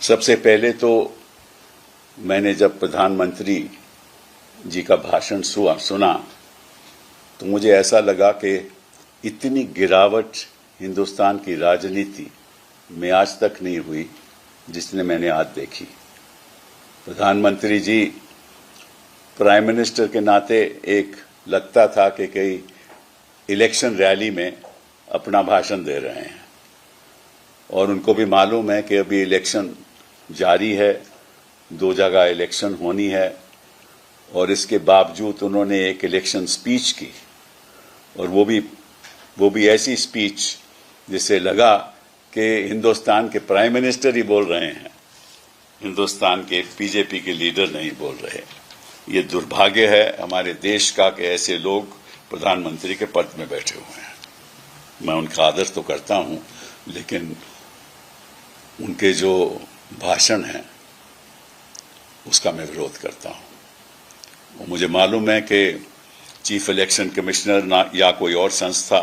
सबसे पहले तो मैंने जब प्रधानमंत्री जी का भाषण सुना तो मुझे ऐसा लगा कि इतनी गिरावट हिंदुस्तान की राजनीति में आज तक नहीं हुई जिसने मैंने आज देखी। प्रधानमंत्री जी प्राइम मिनिस्टर के नाते एक लगता था कि कई इलेक्शन रैली में अपना भाषण दे रहे हैं और उनको भी मालूम है कि अभी इलेक्शन जारी है, 2 जगह इलेक्शन होनी है और इसके बावजूद उन्होंने एक इलेक्शन स्पीच की और वो भी ऐसी स्पीच जिससे लगा कि हिंदुस्तान के प्राइम मिनिस्टर ही बोल रहे हैं, हिंदुस्तान के बीजेपी के लीडर नहीं बोल रहे। ये दुर्भाग्य है हमारे देश का कि ऐसे लोग प्रधानमंत्री के पद में बैठे हुए हैं। मैं उनका आदर तो करता हूं, लेकिन उनके जो भाषण है उसका मैं विरोध करता हूं। मुझे मालूम है कि चीफ इलेक्शन कमिश्नर या कोई और संस्था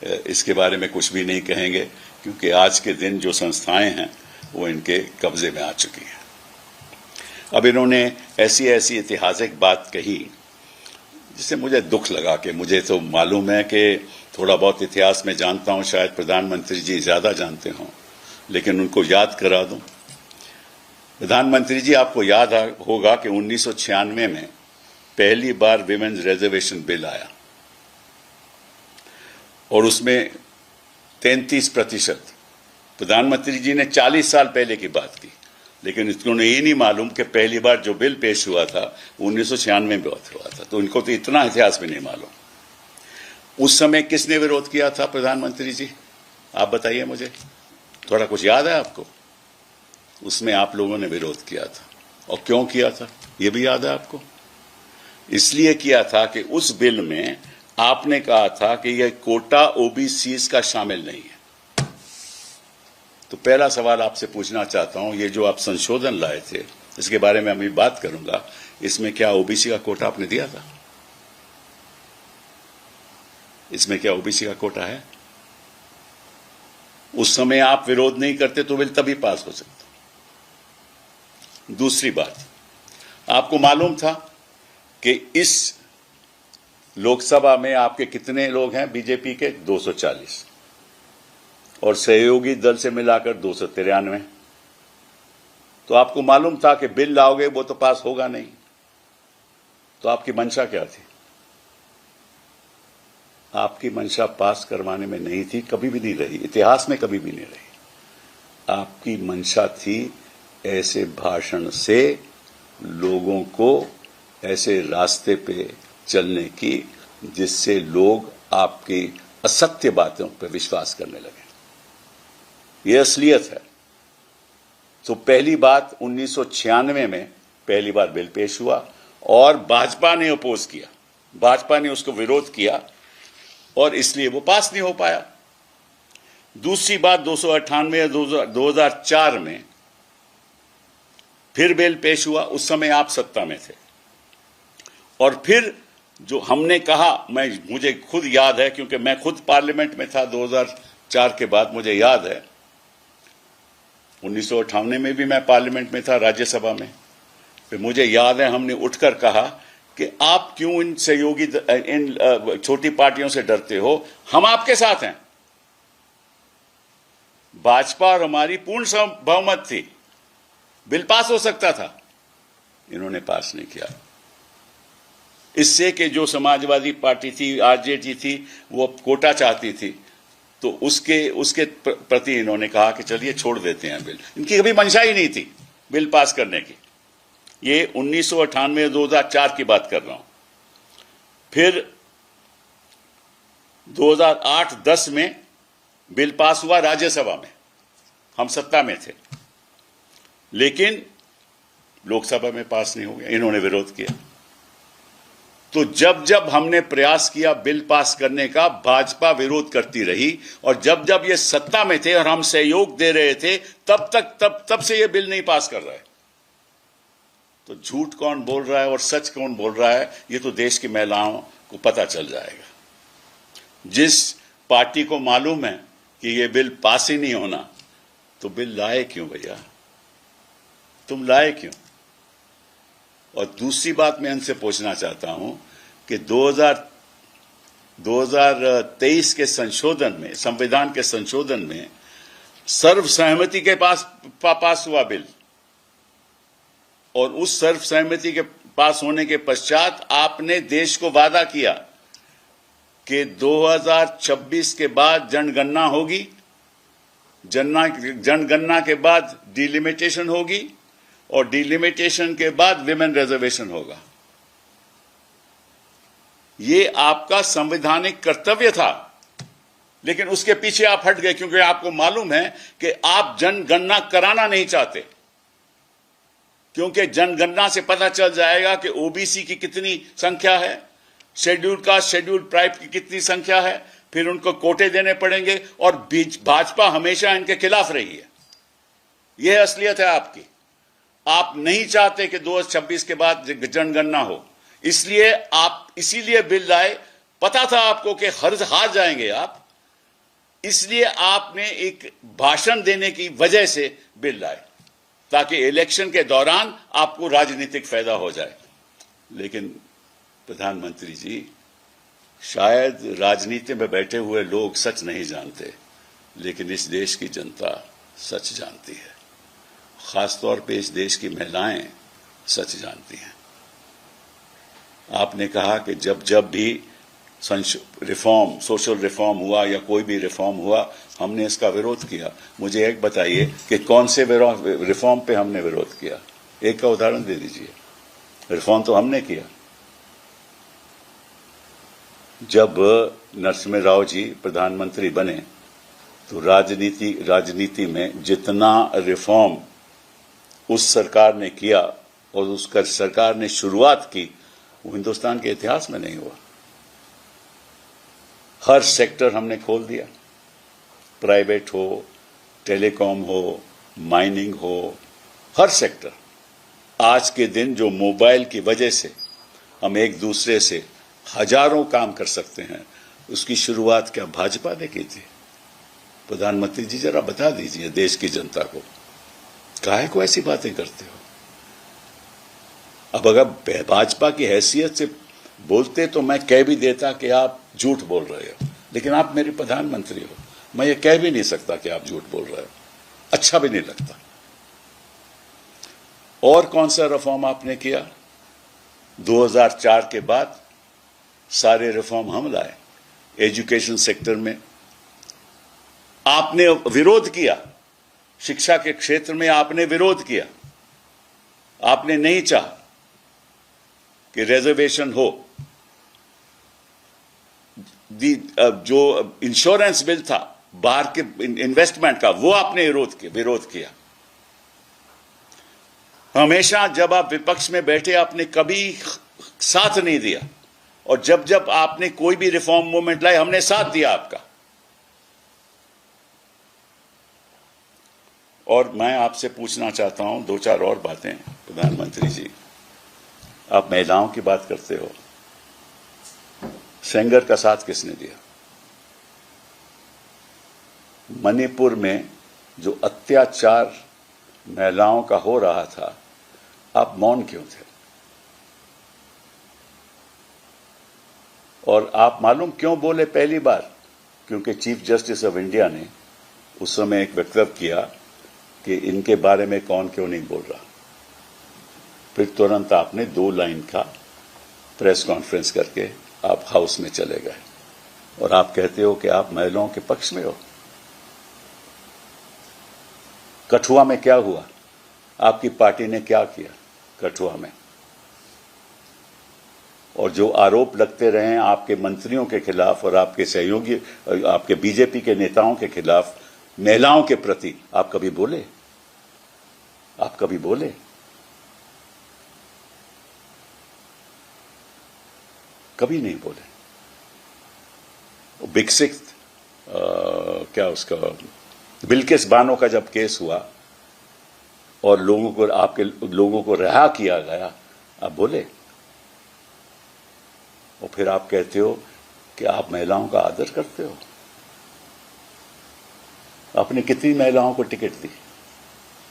इसके बारे में कुछ भी नहीं कहेंगे, क्योंकि आज के दिन जो संस्थाएं हैं वो इनके कब्जे में आ चुकी हैं। अब इन्होंने ऐसी ऐतिहासिक बात कही जिससे मुझे दुख लगा कि मुझे तो मालूम है कि थोड़ा बहुत इतिहास में जानता हूं, शायद प्रधानमंत्री जी ज्यादा जानते हों, लेकिन उनको याद करा दूं। प्रधानमंत्री जी, आपको याद होगा कि 1996 में पहली बार विमेन्स रिजर्वेशन बिल आया और उसमें 33%। प्रधानमंत्री जी ने 40 साल पहले की बात की, लेकिन इनको ये नहीं मालूम कि पहली बार जो बिल पेश हुआ था 1996 में बात हुआ था, तो इनको तो इतना इतिहास भी नहीं मालूम। उस समय किसने विरोध किया था प्रधानमंत्री जी, आप बताइए मुझे, थोड़ा कुछ याद है आपको? उसमें आप लोगों ने विरोध किया था और क्यों किया था ये भी याद है आपको? इसलिए किया था कि उस बिल में आपने कहा था कि यह कोटा ओबीसीज का शामिल नहीं है। तो पहला सवाल आपसे पूछना चाहता हूं, ये जो आप संशोधन लाए थे इसके बारे में अभी बात करूंगा, इसमें क्या ओबीसी का कोटा आपने दिया था? इसमें क्या ओबीसी का कोटा है? उस समय आप विरोध नहीं करते तो बिल तभी पास हो सकता। दूसरी बात, आपको मालूम था कि इस लोकसभा में आपके कितने लोग हैं बीजेपी के? 240 और सहयोगी दल से मिलाकर 293। तो आपको मालूम था कि बिल लाओगे वो तो पास होगा नहीं, तो आपकी मंशा क्या थी? आपकी मंशा पास करवाने में नहीं थी, कभी भी नहीं रही, इतिहास में कभी भी नहीं रही। आपकी मंशा थी ऐसे भाषण से लोगों को ऐसे रास्ते पे चलने की जिससे लोग आपकी असत्य बातों पर विश्वास करने लगे। यह असलियत है। तो पहली बात, 1996 में पहली बार बिल पेश हुआ और भाजपा ने अपोज किया, भाजपा ने उसको विरोध किया और इसलिए वो पास नहीं हो पाया। दूसरी बात, 298 2004 में फिर बिल पेश हुआ, उस समय आप सत्ता में थे और फिर जो हमने कहा, मुझे खुद याद है क्योंकि मैं खुद पार्लियामेंट में था 2004 के बाद, मुझे याद है 1998 में भी मैं पार्लियामेंट में था, राज्यसभा में। फिर मुझे याद है हमने उठकर कहा कि आप क्यों इन सहयोगी इन छोटी पार्टियों से डरते हो, हम आपके साथ हैं। भाजपा और हमारी पूर्ण बहुमत थी, बिल पास हो सकता था, इन्होंने पास नहीं किया। इससे कि जो समाजवादी पार्टी थी, आरजेडी थी, वो कोटा चाहती थी, तो उसके प्रति इन्होंने कहा कि चलिए छोड़ देते हैं बिल। इनकी कभी मंशा ही नहीं थी बिल पास करने की। ये 1998 2004 की बात कर रहा हूं। फिर 2008-10 में बिल पास हुआ राज्यसभा में, हम सत्ता में थे, लेकिन लोकसभा में पास नहीं हो गया, इन्होंने विरोध किया। तो जब जब हमने प्रयास किया बिल पास करने का, भाजपा विरोध करती रही और जब जब ये सत्ता में थे और हम सहयोग दे रहे थे, तब से ये बिल नहीं पास कर रहा है। तो झूठ कौन बोल रहा है और सच कौन बोल रहा है, ये तो देश की महिलाओं को पता चल जाएगा। जिस पार्टी को मालूम है कि ये बिल पास ही नहीं होना, तो बिल लाए क्यों भैया? तुम लाए क्यों? और दूसरी बात मैं इनसे पूछना चाहता हूं कि 2023 के संशोधन में, संविधान के संशोधन में सर्वसहमति के पास हुआ बिल, और उस सर्वसहमति के पास होने के पश्चात आपने देश को वादा किया कि 2026 के बाद जनगणना होगी, जनगणना के बाद डिलिमिटेशन होगी, और डिलिमिटेशन के बाद विमेन रिजर्वेशन होगा। ये आपका संवैधानिक कर्तव्य था, लेकिन उसके पीछे आप हट गए क्योंकि आपको मालूम है कि आप जनगणना कराना नहीं चाहते, क्योंकि जनगणना से पता चल जाएगा कि ओबीसी की कितनी संख्या है, शेड्यूल कास्ट, शेड्यूल ट्राइब की कितनी संख्या है, फिर उनको कोटे देने पड़ेंगे, और भाजपा हमेशा इनके खिलाफ रही है। यह असलियत है आपकी। आप नहीं चाहते कि 2026 के बाद जनगणना हो, इसीलिए बिल लाए। पता था आपको कि हार जाएंगे आप, इसलिए आपने एक भाषण देने की वजह से बिल लाए, ताकि इलेक्शन के दौरान आपको राजनीतिक फायदा हो जाए। लेकिन प्रधानमंत्री जी, शायद राजनीति में बैठे हुए लोग सच नहीं जानते, लेकिन इस देश की जनता सच जानती है। खासतौर पे इस देश की महिलाएं सच जानती हैं। आपने कहा कि जब भी रिफॉर्म, सोशल रिफॉर्म हुआ या कोई भी रिफॉर्म हुआ, हमने इसका विरोध किया। मुझे एक बताइए कि कौन से रिफॉर्म पे हमने विरोध किया? एक का उदाहरण दे दीजिए। रिफॉर्म तो हमने किया। जब नरसिम्हा राव जी प्रधानमंत्री बने तो राजनीति में जितना रिफॉर्म उस सरकार ने किया और उस सरकार ने शुरुआत की, वो हिंदुस्तान के इतिहास में नहीं हुआ। हर सेक्टर हमने खोल दिया, प्राइवेट हो, टेलीकॉम हो, माइनिंग हो, हर सेक्टर। आज के दिन जो मोबाइल की वजह से हम एक दूसरे से हजारों काम कर सकते हैं, उसकी शुरुआत क्या भाजपा ने की थी? प्रधानमंत्री जी, जरा बता दीजिए देश की जनता को, काहे को ऐसी बातें करते हो? अब अगर भाजपा की हैसियत से बोलते तो मैं कह भी देता कि आप झूठ बोल रहे हो, लेकिन आप मेरे प्रधानमंत्री हो, मैं ये कह भी नहीं सकता कि आप झूठ बोल रहे हो। अच्छा भी नहीं लगता। और कौन सा रिफॉर्म आपने किया? 2004 के बाद सारे रिफॉर्म हम लाए। एजुकेशन सेक्टर में आपने विरोध किया, शिक्षा के क्षेत्र में आपने विरोध किया। आपने नहीं चाहा कि रिजर्वेशन हो। जो इंश्योरेंस बिल था बाहर के इन्वेस्टमेंट का, वो आपने विरोध किया। हमेशा जब आप विपक्ष में बैठे आपने कभी साथ नहीं दिया, और जब आपने कोई भी रिफॉर्म मूवमेंट लाई, हमने साथ दिया आपका। और मैं आपसे पूछना चाहता हूं दो चार और बातें। प्रधानमंत्री जी, आप महिलाओं की बात करते हो, सेंगर का साथ किसने दिया? मणिपुर में जो अत्याचार महिलाओं का हो रहा था, आप मौन क्यों थे? और आप मालूम क्यों बोले पहली बार? क्योंकि चीफ जस्टिस ऑफ इंडिया ने उस समय एक वक्तव्य किया कि इनके बारे में कौन क्यों नहीं बोल रहा। फिर तुरंत आपने 2 लाइन का प्रेस कॉन्फ्रेंस करके आप हाउस में चले गए, और आप कहते हो कि आप महिलाओं के पक्ष में हो। कठुआ में क्या हुआ? आपकी पार्टी ने क्या किया कठुआ में? और जो आरोप लगते रहे आपके मंत्रियों के खिलाफ और आपके सहयोगी, आपके बीजेपी के नेताओं के खिलाफ महिलाओं के प्रति, आप कभी बोले? आप कभी बोले? कभी नहीं बोले। विकसित क्या उसका बिल्किस बानो का जब केस हुआ और आपके लोगों को रिहा किया गया, आप बोले? और फिर आप कहते हो कि आप महिलाओं का आदर करते हो। आपने कितनी महिलाओं को टिकट दी,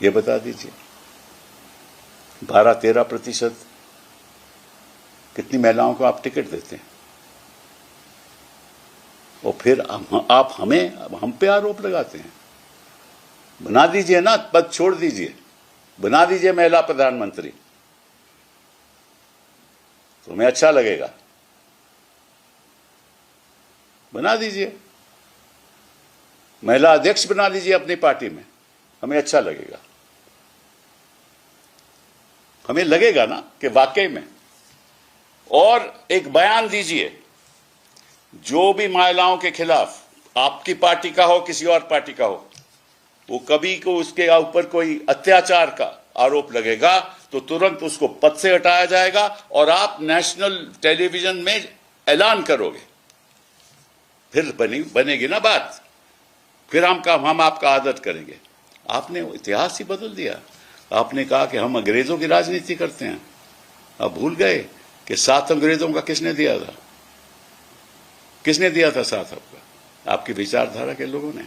ये बता दीजिए। 12-13% कितनी महिलाओं को आप टिकट देते हैं? और फिर आप हम पे आरोप लगाते हैं। बना दीजिए ना, पद छोड़ दीजिए, बना दीजिए महिला प्रधानमंत्री, तो हमें अच्छा लगेगा। बना दीजिए, महिला अध्यक्ष बना दीजिए अपनी पार्टी में, हमें अच्छा लगेगा। हमें लगेगा ना कि वाकई में। और एक बयान दीजिए, जो भी महिलाओं के खिलाफ, आपकी पार्टी का हो किसी और पार्टी का हो, वो कभी को उसके ऊपर कोई अत्याचार का आरोप लगेगा तो तुरंत उसको पद से हटाया जाएगा और आप नेशनल टेलीविजन में ऐलान करोगे। फिर बनेगी ना बात, फिर हम आपका आदर करेंगे। आपने इतिहास ही बदल दिया। आपने कहा कि हम अंग्रेजों की राजनीति करते हैं। आप भूल गए कि साथ अंग्रेजों का किसने दिया था? किसने दिया था साथ आपका? आपकी विचारधारा के लोगों ने।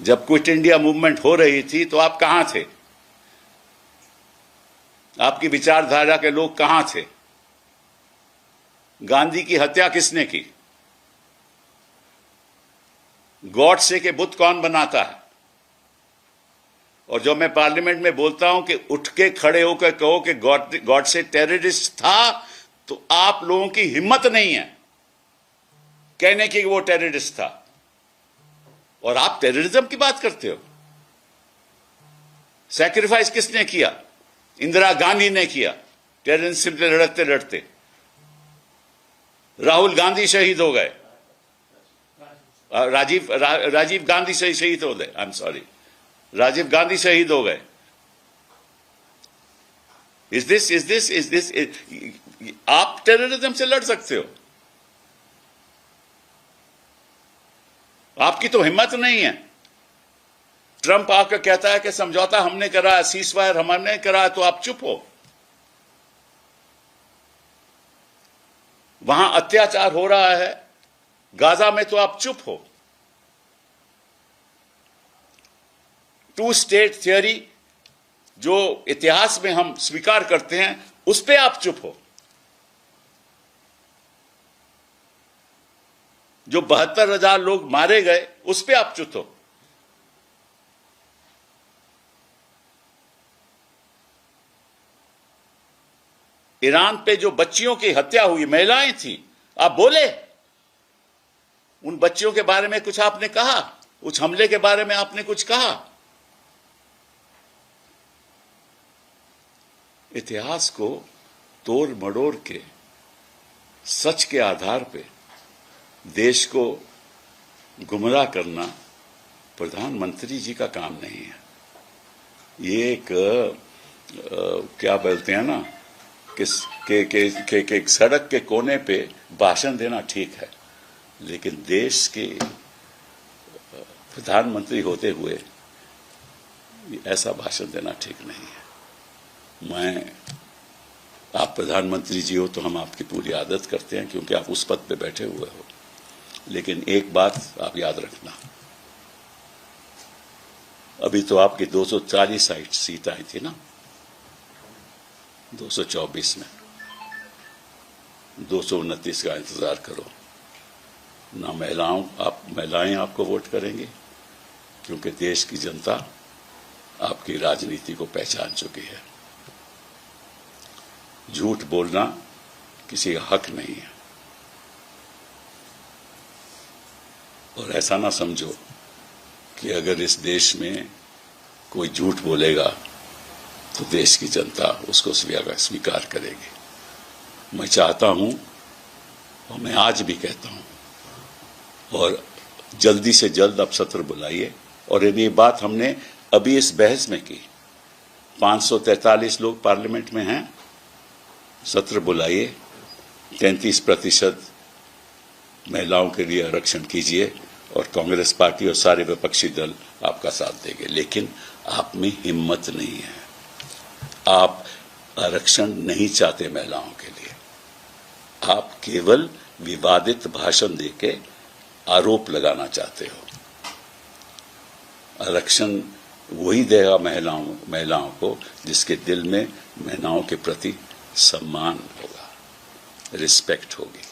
जब क्विट इंडिया मूवमेंट हो रही थी तो आप कहां थे? आपकी विचारधारा के लोग कहां थे? गांधी की हत्या किसने की? गॉडसे के बुत कौन बनाता है? और जब मैं पार्लियामेंट में बोलता हूं कि उठ के खड़े होकर कहो कि गॉडसे टेररिस्ट था, तो आप लोगों की हिम्मत नहीं है कहने की वो टेररिस्ट था। और आप टेररिज्म की बात करते हो। सैक्रिफाइस किसने किया? इंदिरा गांधी ने किया, टेररिज्म से लड़ते लड़ते। राहुल गांधी शहीद हो गए, राजीव गांधी से शहीद हो गए, I am sorry, Rajiv Gandhi शहीद हो गए। इज दिस आप टेररिज्म से लड़ सकते हो? आपकी तो हिम्मत नहीं है। ट्रंप आकर कहता है कि समझौता हमने करा, सीजफायर हमने करा, तो आप चुप हो। वहां अत्याचार हो रहा है गाजा में, तो आप चुप हो। 2 स्टेट थियरी जो इतिहास में हम स्वीकार करते हैं, उस पे आप चुप हो। जो 72,000 लोग मारे गए, उस पे आप चुप हो। ईरान पे जो बच्चियों की हत्या हुई, महिलाएं थी, आप बोले? उन बच्चियों के बारे में कुछ आपने कहा? उस हमले के बारे में आपने कुछ कहा? इतिहास को तोड़ मड़ोड़ के सच के आधार पे देश को गुमराह करना प्रधानमंत्री जी का काम नहीं है। ये एक क्या बोलते हैं ना कि सड़क के कोने पे भाषण देना ठीक है, लेकिन देश के प्रधानमंत्री होते हुए ऐसा भाषण देना ठीक नहीं है। आप प्रधानमंत्री जी हो तो हम आपकी पूरी आदत करते हैं, क्योंकि आप उस पद पे बैठे हुए हो। लेकिन एक बात आप याद रखना, अभी तो आपकी 240 सीट आई थी ना, 224 में 229 का इंतजार करो ना। महिलाएं आपको वोट करेंगी, क्योंकि देश की जनता आपकी राजनीति को पहचान चुकी है। झूठ बोलना किसी का हक नहीं है। और ऐसा ना समझो कि अगर इस देश में कोई झूठ बोलेगा तो देश की जनता उसको स्वीकार करेगी। मैं चाहता हूं, और मैं आज भी कहता हूं, और जल्दी से जल्द अब सत्र बुलाइए। और ये बात हमने अभी इस बहस में की, 543 लोग पार्लियामेंट में हैं, सत्र बुलाइए, 33% महिलाओं के लिए आरक्षण कीजिए, और कांग्रेस पार्टी और सारे विपक्षी दल आपका साथ देंगे। लेकिन आप में हिम्मत नहीं है। आप आरक्षण नहीं चाहते महिलाओं के लिए, आप केवल विवादित भाषण देके आरोप लगाना चाहते हो। आरक्षण वही देगा महिलाओं को जिसके दिल में महिलाओं के प्रति सम्मान होगा, रिस्पेक्ट होगी।